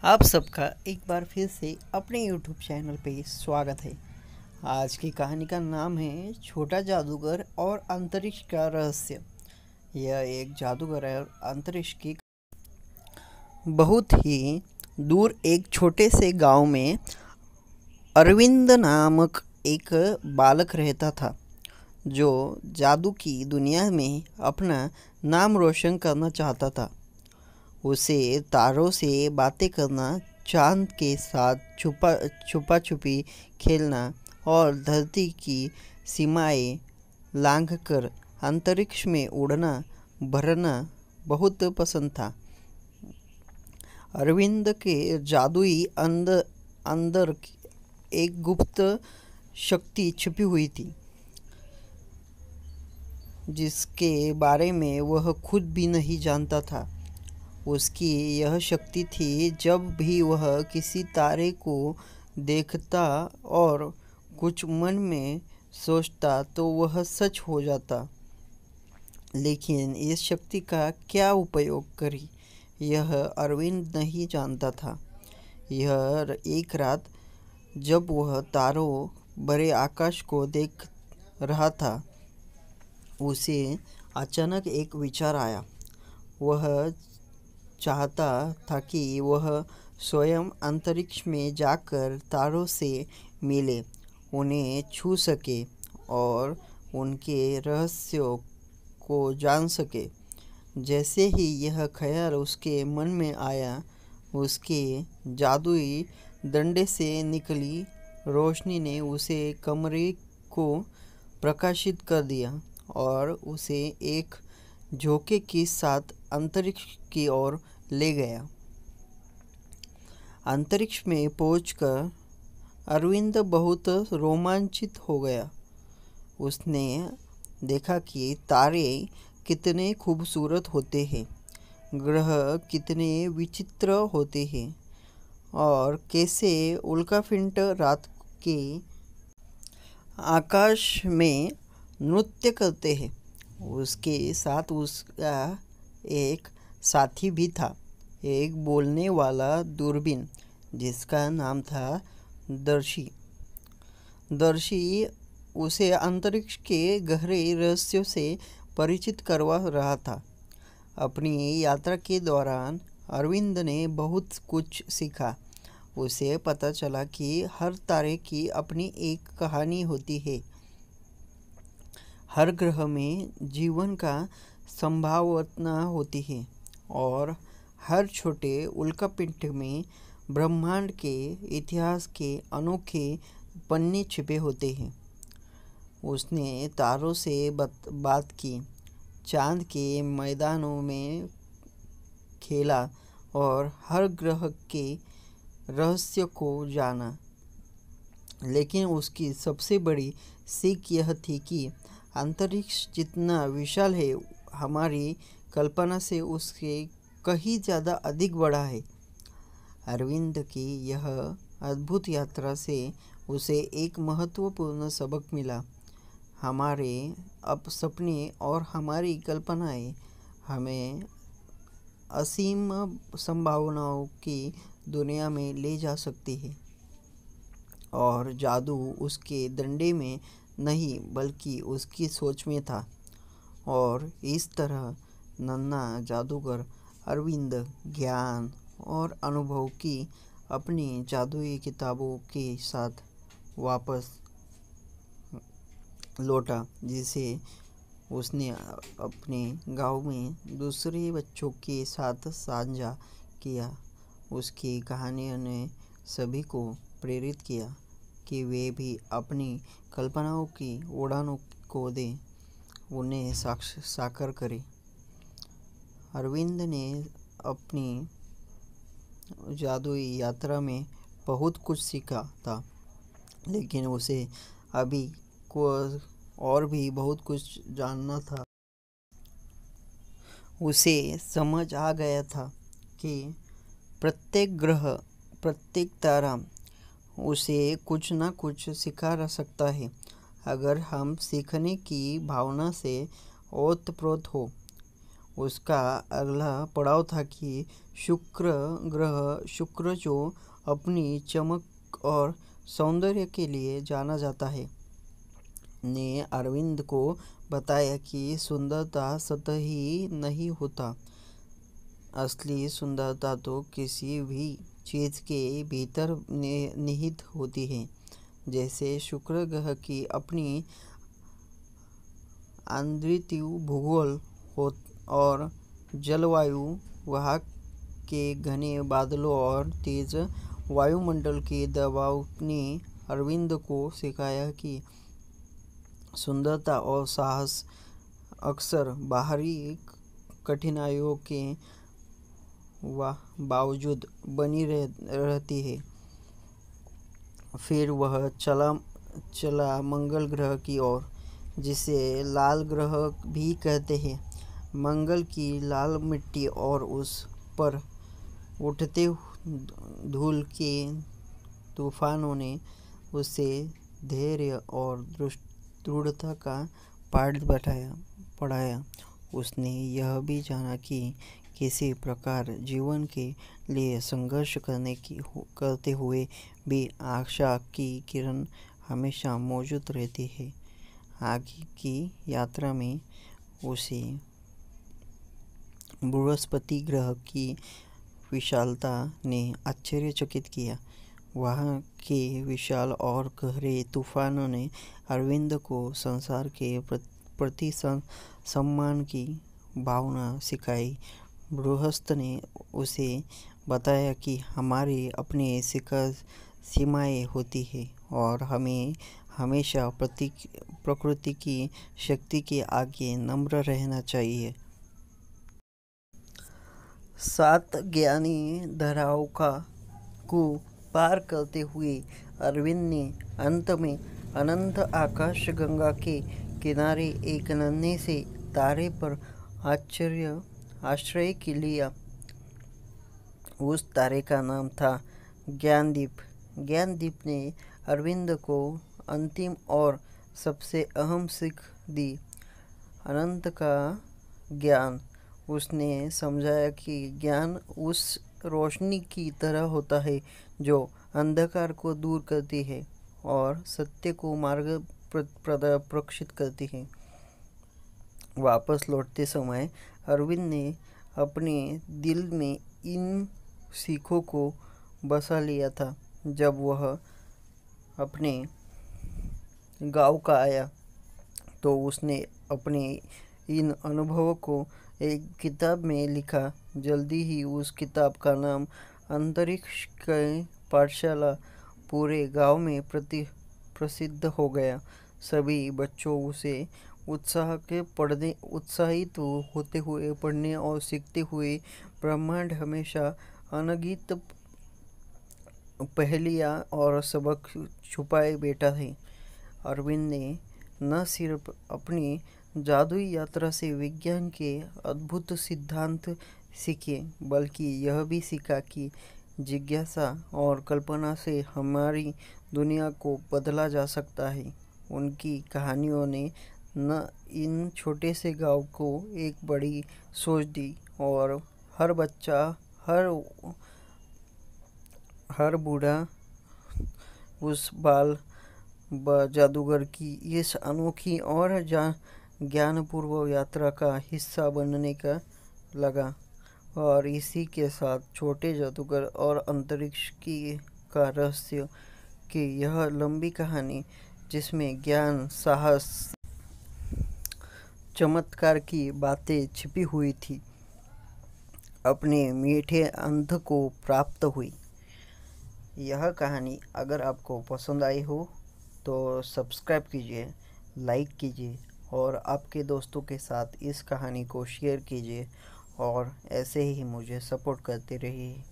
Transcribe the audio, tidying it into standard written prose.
आप सबका एक बार फिर से अपने YouTube चैनल पे स्वागत है। आज की कहानी का नाम है छोटा जादूगर और अंतरिक्ष का रहस्य। यह एक जादूगर और अंतरिक्ष की बहुत ही दूर एक छोटे से गांव में अरविंद नामक एक बालक रहता था, जो जादू की दुनिया में अपना नाम रोशन करना चाहता था। उसे तारों से बातें करना, चांद के साथ छुपा छुपी खेलना और धरती की सीमाएं लांघकर अंतरिक्ष में उड़ना भरना बहुत पसंद था। अरविंद के जादुई अंदर एक गुप्त शक्ति छिपी हुई थी, जिसके बारे में वह खुद भी नहीं जानता था। उसकी यह शक्ति थी, जब भी वह किसी तारे को देखता और कुछ मन में सोचता तो वह सच हो जाता। लेकिन इस शक्ति का क्या उपयोग करें, यह अरविंद नहीं जानता था। यह एक रात, जब वह तारों भरे आकाश को देख रहा था, उसे अचानक एक विचार आया। वह चाहता था कि वह स्वयं अंतरिक्ष में जाकर तारों से मिले, उन्हें छू सके और उनके रहस्यों को जान सके। जैसे ही यह ख्याल उसके मन में आया, उसके जादुई डंडे से निकली रोशनी ने उसे कमरे को प्रकाशित कर दिया और उसे एक झोंके के साथ अंतरिक्ष की ओर ले गया। अंतरिक्ष में पहुंचकर अरविंद बहुत रोमांचित हो गया। उसने देखा कि तारे कितने खूबसूरत होते हैं, ग्रह कितने विचित्र होते हैं और कैसे उल्कापिंड रात के आकाश में नृत्य करते हैं। उसके साथ उसका एक साथी भी था, एक बोलने वाला दूरबीन, जिसका नाम था दर्शी। दर्शी उसे अंतरिक्ष के गहरे रहस्यों से परिचित करवा रहा था। अपनी यात्रा के दौरान अरविंद ने बहुत कुछ सीखा। उसे पता चला कि हर तारे की अपनी एक कहानी होती है। हर ग्रह में जीवन का संभावना होती है और हर छोटे उल्कापिंड में ब्रह्मांड के इतिहास के अनोखे पन्ने छिपे होते हैं। उसने तारों से बात की, चांद के मैदानों में खेला और हर ग्रह के रहस्य को जाना। लेकिन उसकी सबसे बड़ी सीख यह थी कि अंतरिक्ष जितना विशाल है, हमारी कल्पना से उसके कहीं ज़्यादा अधिक बड़ा है। अरविंद की यह अद्भुत यात्रा से उसे एक महत्वपूर्ण सबक मिला। हमारे सपने और हमारी कल्पनाएं हमें असीम संभावनाओं की दुनिया में ले जा सकती है और जादू उसके डंडे में नहीं, बल्कि उसकी सोच में था। और इस तरह नन्हा जादूगर अरविंद ज्ञान और अनुभव की अपनी जादुई किताबों के साथ वापस लौटा, जिसे उसने अपने गांव में दूसरे बच्चों के साथ साझा किया। उसकी कहानियों ने सभी को प्रेरित किया कि वे भी अपनी कल्पनाओं की उड़ानों को दें, उन्हें साकार करें। अरविंद ने अपनी जादुई यात्रा में बहुत कुछ सीखा था, लेकिन उसे अभी को और भी बहुत कुछ जानना था। उसे समझ आ गया था कि प्रत्येक ग्रह, प्रत्येक तारा उसे कुछ ना कुछ सिखा सकता है, अगर हम सीखने की भावना से ओतप्रोत हो। उसका अगला पड़ाव था कि शुक्र जो अपनी चमक और सौंदर्य के लिए जाना जाता है, ने अरविंद को बताया कि सुंदरता सतही नहीं होता। असली सुंदरता तो किसी भी चीज़ के भीतर निहित होती है। जैसे शुक्र ग्रह की अपनी आंद्रित भूगोल और जलवायु, वहाँ के घने बादलों और तेज वायुमंडल के दबाव ने अरविंद को सिखाया कि सुंदरता और साहस अक्सर बाहरी कठिनाइयों के बावजूद बनी रहती है। फिर वह चला मंगल ग्रह की ओर, जिसे लाल ग्रह भी कहते हैं। मंगल की लाल मिट्टी और उस पर उठते धूल के तूफानों ने उसे धैर्य और दृढ़ता का पाठ पढ़ाया। उसने यह भी जाना कि किसी प्रकार जीवन के लिए संघर्ष करते हुए भी आशा की किरण हमेशा मौजूद रहती है। आगे की यात्रा में उसे बृहस्पति ग्रह की विशालता ने आश्चर्यचकित किया। वहाँ के विशाल और गहरे तूफानों ने अरविंद को संसार के प्रति सम्मान की भावना सिखाई। बृहस्पति ने उसे बताया कि हमारे अपने सीमाएं होती है और हमें हमेशा प्रकृति की शक्ति के आगे नम्र रहना चाहिए। 7 ज्ञानी धाराओं को पार करते हुए अरविंद ने अंत में अनंत आकाश गंगा के किनारे एक नन्हे से तारे पर आश्रय के लिया। उस तारे का नाम था ज्ञानदीप। ज्ञानदीप ने अरविंद को अंतिम और सबसे अहम सीख दी, अनंत का ज्ञान। उसने समझाया कि ज्ञान उस रोशनी की तरह होता है जो अंधकार को दूर करती है और सत्य को मार्ग प्रदर्शित करती है। वापस लौटते समय अरविंद ने अपने दिल में इन सीखों को बसा लिया था। जब वह अपने गांव का आया तो उसने अपने इन अनुभवों को एक किताब में लिखा। जल्दी ही उस किताब का नाम अंतरिक्ष की पाठशाला पूरे गांव में प्रसिद्ध हो गया। सभी बच्चों उसे उत्साहित होते हुए पढ़ने और सीखते हुए। ब्रह्मांड हमेशा अनगिनत पहेलियाँ और सबक छुपाए बैठा है। अरविंद ने न सिर्फ अपनी जादुई यात्रा से विज्ञान के अद्भुत सिद्धांत सीखे, बल्कि यह भी सीखा कि जिज्ञासा और कल्पना से हमारी दुनिया को बदला जा सकता है। उनकी कहानियों ने न इन छोटे से गांव को एक बड़ी सोच दी और हर बच्चा, हर बूढ़ा उस बाल जादूगर की इस अनोखी और ज्ञानपूर्व यात्रा का हिस्सा बनने का लगा। और इसी के साथ छोटे जादूगर और अंतरिक्ष का रहस्य की यह लंबी कहानी, जिसमें ज्ञान, साहस, चमत्कार की बातें छिपी हुई थी, अपने मीठे अंत को प्राप्त हुई। यह कहानी अगर आपको पसंद आई हो तो सब्सक्राइब कीजिए, लाइक कीजिए और आपके दोस्तों के साथ इस कहानी को शेयर कीजिए और ऐसे ही मुझे सपोर्ट करते रहिए।